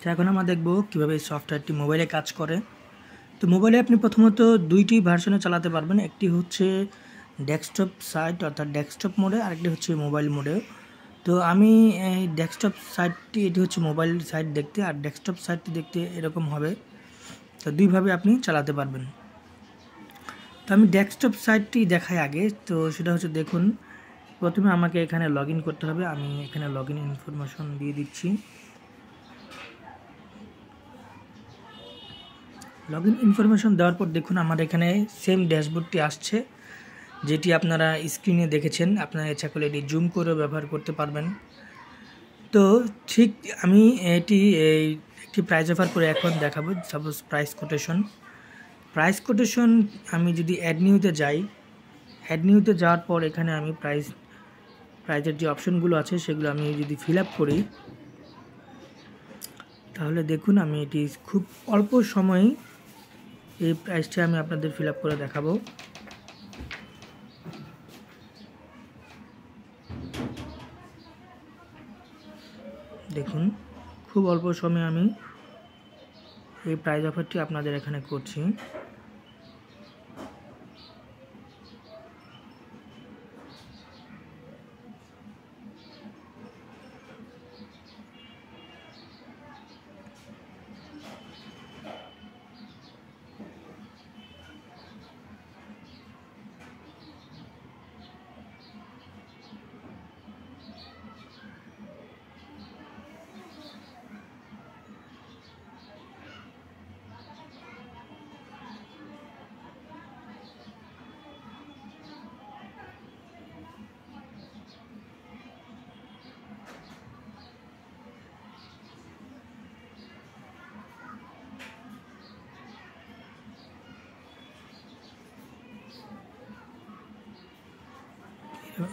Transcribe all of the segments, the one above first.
তো এখন আমরা দেখব কিভাবে এই সফটওয়্যারটি মোবাইলে কাজ করে। তো মোবাইলে আপনি প্রথমত দুইটি ভার্সনে চালাতে পারবেন, একটি হচ্ছে ডেস্কটপ সাইট অর্থাৎ ডেস্কটপ মোডে, আরেকটি হচ্ছে মোবাইল মোডে। তো আমি এই ডেস্কটপ সাইটটি, এটি হচ্ছে মোবাইল সাইট দেখতে, আর ডেস্কটপ সাইটটি দেখতে এরকম হবে। তো দুইভাবে আপনি চালাতে পারবেন। তো আমি ডেস্কটপ সাইটটি দেখাই আগে। তো সেটা হচ্ছে, দেখুন, প্রথমে আমাকে এখানে লগ ইন করতে হবে। আমি এখানে লগ ইন ইনফরমেশন দিয়ে দিচ্ছি। লগ ইন ইনফরমেশন দেওয়ার পর দেখুন আমার এখানে সেম ড্যাশবোর্ডটি আসছে, যেটি আপনারা স্ক্রিনে দেখেছেন। আপনারা ইচ্ছা করলে এটি জুম করেও ব্যবহার করতে পারবেন। তো ঠিক আমি একটি প্রাইস অফার করে এখন দেখাবো। সাপোজ প্রাইস কোটেশন আমি যদি অ্যাড নিউতে যাই, অ্যাড নিউতে যাওয়ার পর এখানে আমি প্রাইজের যে অপশনগুলো আছে সেগুলো আমি যদি ফিল আপ করি, তাহলে দেখুন আমি এটি খুব অল্প সময়েই এই প্রাইসটি আমি আপনাদের ফিল আপ করে দেখাবো। দেখুন খুব অল্প সময়ে আমি এই প্রাইস অফারটি আপনাদের এখানে করছি।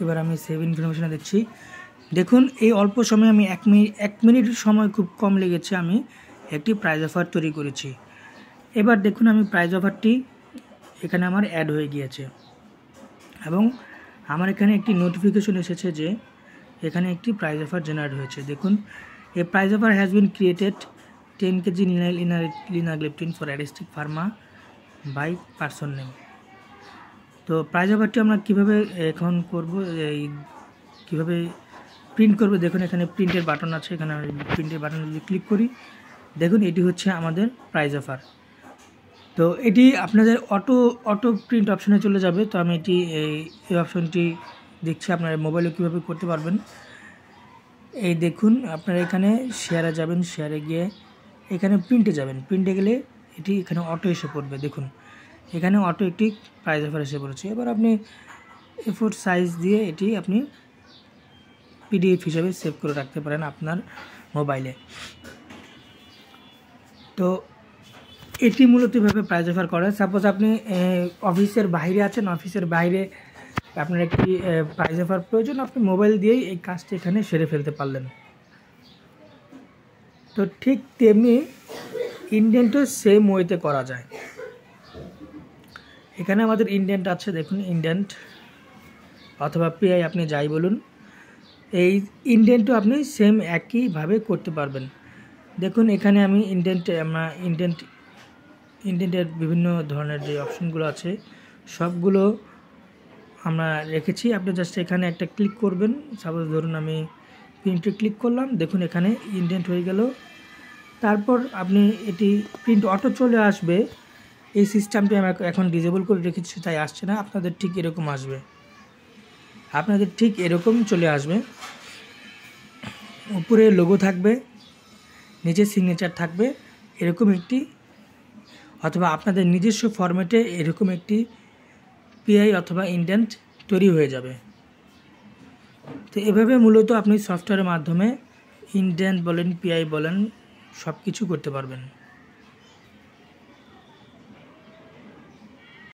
এবার আমি সেভ ইনফরমেশনে দেখছি। দেখুন এই অল্প সময়ে আমি এক মিনিট সময় খুব কম লেগেছে, আমি একটি প্রাইজ অফার তৈরি করেছি। এবার দেখুন আমি প্রাইজ অফারটি এখানে আমার অ্যাড হয়ে গিয়েছে এবং আমার এখানে একটি নোটিফিকেশন এসেছে যে এখানে একটি প্রাইজ অফার জেনারেট হয়েছে। দেখুন, a price offer has been created 10 kg linagliptin for Aristic pharma by person name. তো প্রাইজ অফারটি আমরা কীভাবে এখন করব, কীভাবে প্রিন্ট করব, দেখুন এখানে প্রিন্টের বাটন আছে। এখানে প্রিন্টের বাটনে যদি ক্লিক করি, দেখুন এটি হচ্ছে আমাদের প্রাইজ অফার। তো এটি আপনাদের অটো প্রিন্ট অপশনে চলে যাবে। তো আমি এই অপশনটি দেখছি আপনারা মোবাইলে কীভাবে করতে পারবেন। এই দেখুন আপনারা এখানে শেয়ারে যাবেন, শেয়ারে গিয়ে এখানে প্রিন্টে যাবেন, প্রিন্টে গেলে এটি এখানে অটো এসে পড়বে। দেখুন এখানে অটো একটি প্রাইজ অফার এসে পড়েছে। এবার আপনি A4 সাইজ দিয়ে এটি আপনি PDF হিসাবে সেভ করে রাখতে পারেন আপনার মোবাইলে। তো এটি মূলত এভাবে প্রাইজ অফার করে। সাপোজ আপনি অফিসের বাইরে আছেন, অফিসের বাইরে আপনার একটি প্রাইজ অফার প্রয়োজন, আপনি মোবাইল দিয়েই এই কাজটি এখানে সেরে ফেলতে পারলেন। তো ঠিক তেমনি ইন্ডেন্টও সেম ওয়েতে করা যায়। এখানে আমাদের ইন্ডেন্ট আছে, দেখুন ইন্ডেন্ট অথবা PI আপনি যাই বলুন, এই ইন্ডেন্টও আপনি সেম একইভাবে করতে পারবেন। দেখুন এখানে আমি ইন্ডেন্টের বিভিন্ন ধরনের যে অপশনগুলো আছে সবগুলো আমরা রেখেছি। আপনি জাস্ট এখানে একটা ক্লিক করবেন। সাপোজ ধরুন আমি প্রিন্টে ক্লিক করলাম, দেখুন এখানে ইন্ডেন্ট হয়ে গেল। তারপর আপনি এটি প্রিন্ট অটো চলে আসবে। এই সিস্টেমটি আমি এখন ডিসেবল করে রেখেছি, তাই আসছে না। আপনাদের ঠিক এরকম আসবে, আপনাদের ঠিক এরকম চলে আসবে। উপরে লোগো থাকবে, নিচে সিগনেচার থাকবে, এরকম একটি, অথবা আপনাদের নিজস্ব ফরম্যাটে এরকম একটি PI অথবা ইন্ডেন্ট তৈরি হয়ে যাবে। তো এভাবে মূলত আপনি সফটওয়্যারের মাধ্যমে ইন্ডেন্ট বলেন, PI বলেন, সব কিছু করতে পারবেন।